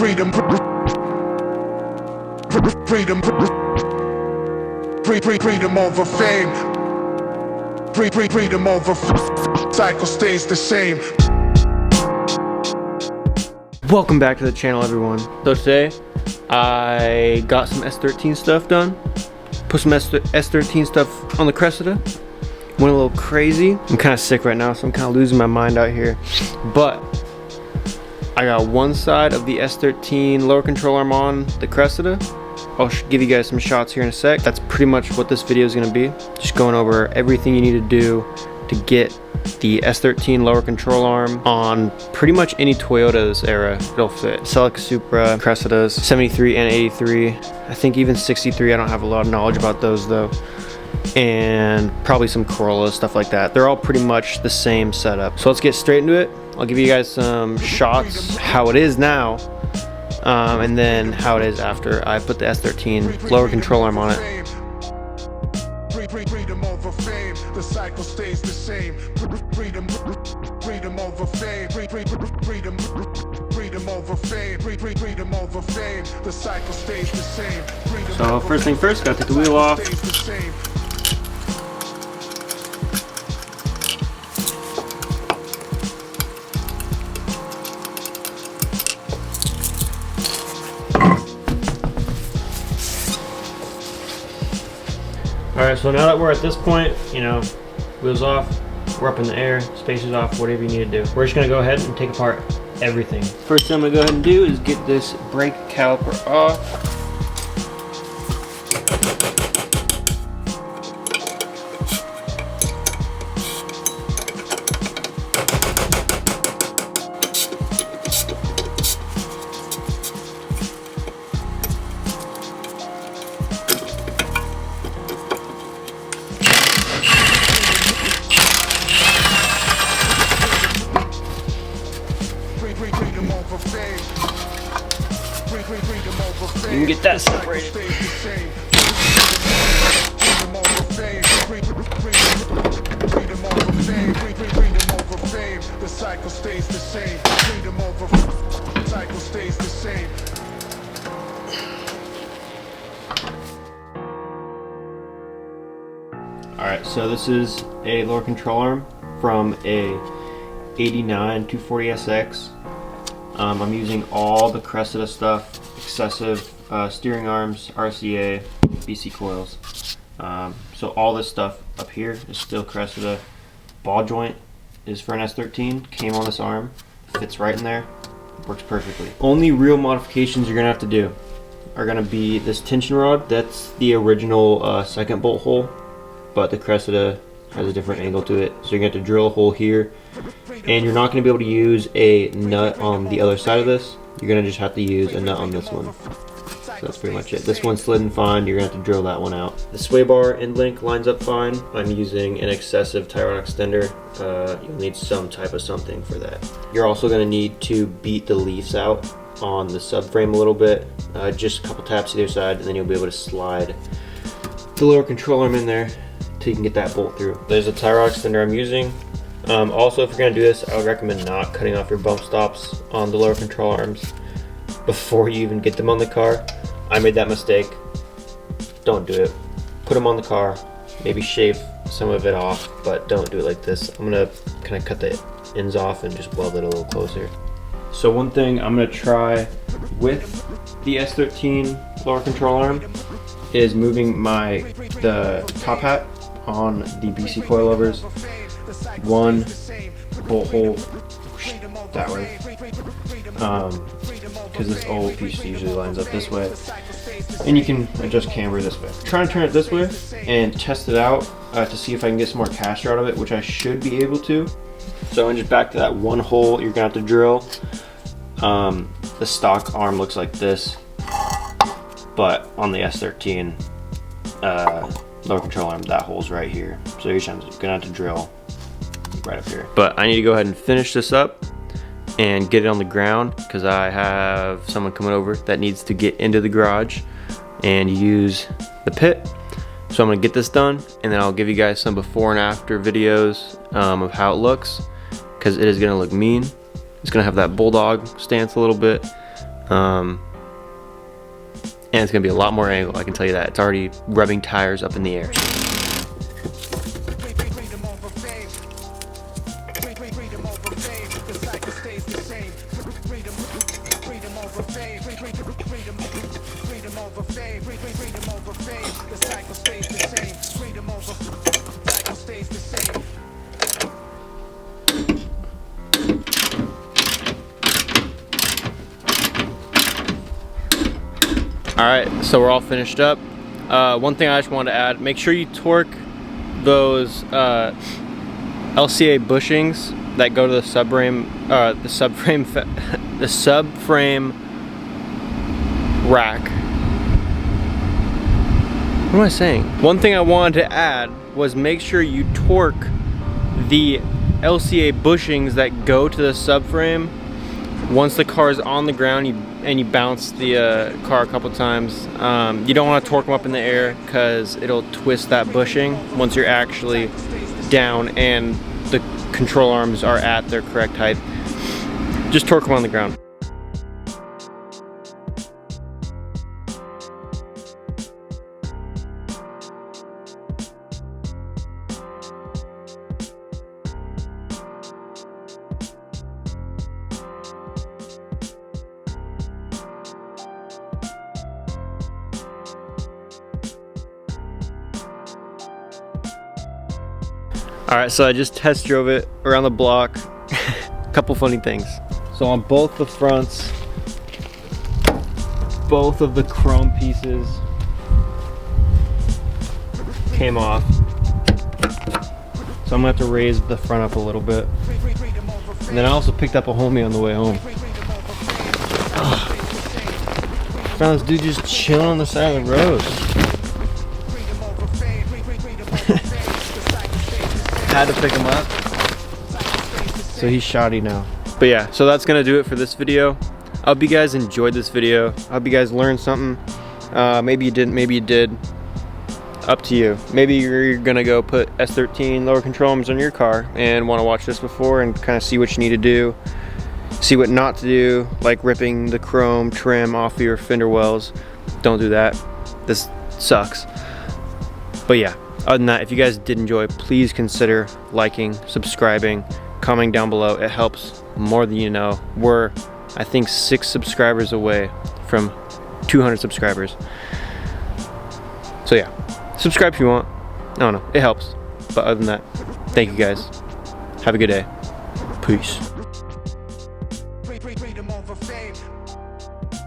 freedom, freedom, freedom over fame, freedom over cycle stays the same. Welcome back to the channel, everyone. So today I got some S13 stuff done, put some S13 stuff on the Cressida, went a little crazy. I'm kind of sick right now, so I'm kind of losing my mind out here, but I got one side of the S13 lower control arm on the Cressida. I'll give you guys some shots here in a sec. That's pretty much what this video is going to be, just going over everything you need to do to get the S13 lower control arm on pretty much any Toyota this era. It'll fit. Celica Supra, Cressidas, 73 and 83. I think even 63, I don't have a lot of knowledge about those though. And probably some Corollas, stuff like that. They're all pretty much the same setup. So let's get straight into it. I'll give you guys some shots, how it is now, and then how it is after I put the S13 lower control arm on it. Freedom over fame, the cycle stays the same. Freedom over fame, freedom over fame, freedom over fame, the cycle stays the same. So first thing first, gotta take the wheel off. Alright, so now that we're at this point, you know, wheels off, we're up in the air, spacers off, whatever you need to do. We're just gonna go ahead and take apart everything. First thing I'm gonna go ahead and do is get this brake caliper off. You can get that separated. The cycle stays the same. Freedom over cycle stays the same. Alright, so this is a lower control arm from a 89 240SX. I'm using all the Cressida stuff, excessive steering arms, RCA, BC coils. So all this stuff up here is still Cressida. Ball joint is for an S13, came on this arm, fits right in there, works perfectly. Only real modifications you're gonna have to do are gonna be this tension rod. That's the original second bolt hole, but the Cressida has a different angle to it. So you're gonna have to drill a hole here, and you're not gonna be able to use a nut on the other side of this. You're gonna just have to use a nut on this one. So that's pretty much it. This one slid in fine, you're gonna have to drill that one out. The sway bar end link lines up fine. I'm using an excessive tie rod extender. You'll need some type of something for that. You're also gonna need to beat the leaves out on the subframe a little bit. Just a couple taps either side, and then you'll be able to slide the lower control arm in there till you can get that bolt through. There's a tie rod extender I'm using. Also, if you're gonna do this, I would recommend not cutting off your bump stops on the lower control arms before you even get them on the car. I made that mistake. Don't do it. Put them on the car, maybe shave some of it off, but don't do it like this. I'm gonna kind of cut the ends off and just weld it a little closer. So one thing I'm gonna try with the S13 lower control arm is moving the top hat on the BC coilovers. One bolt hole that way, because this old piece usually lines up this way, and you can adjust camber this way. I'm trying to turn it this way and test it out to see if I can get some more caster out of it, which I should be able to. So I'm just back to that one hole you're gonna have to drill. The stock arm looks like this, but on the S13 lower control arm, that hole's right here. So you're just gonna have to drill right up here. But I need to go ahead and finish this up and get it on the ground, because I have someone coming over that needs to get into the garage and use the pit. So I'm gonna get this done, and then I'll give you guys some before and after videos of how it looks, because it is gonna look mean. It's gonna have that bulldog stance a little bit. And it's gonna be a lot more angle, I can tell you that. It's already rubbing tires up in the air. Alright, so we're all finished up. One thing I just wanted to add, make sure you torque those LCA bushings that go to the subframe, the subframe rack. What am I saying? One thing I wanted to add was make sure you torque the LCA bushings that go to the subframe. Once the car is on the ground and you bounce the car a couple times, you don't want to torque them up in the air because it'll twist that bushing once you're actually down and the control arms are at their correct height. Just torque them on the ground. Alright, so I just test drove it around the block. A couple funny things. So on both the fronts, both of the chrome pieces came off. So I'm gonna have to raise the front up a little bit. And then I also picked up a homie on the way home. Found this dude just chilling on the side of the road. Had to pick him up, so he's shoddy now. But yeah, so that's gonna do it for this video. I hope you guys enjoyed this video. I hope you guys learned something. Maybe you didn't, maybe you did. Up to you. Maybe you're gonna go put S13 lower control arms on your car and want to watch this before and kind of see what you need to do, see what not to do, like ripping the chrome trim off of your fender wells. Don't do that. This sucks. But yeah. Other than that, if you guys did enjoy, please consider liking, subscribing, commenting down below. It helps more than you know. We're, I think, 6 subscribers away from 200 subscribers. So yeah, subscribe if you want. I don't know, it helps. But other than that, thank you guys. Have a good day. Peace. Freedom over fame.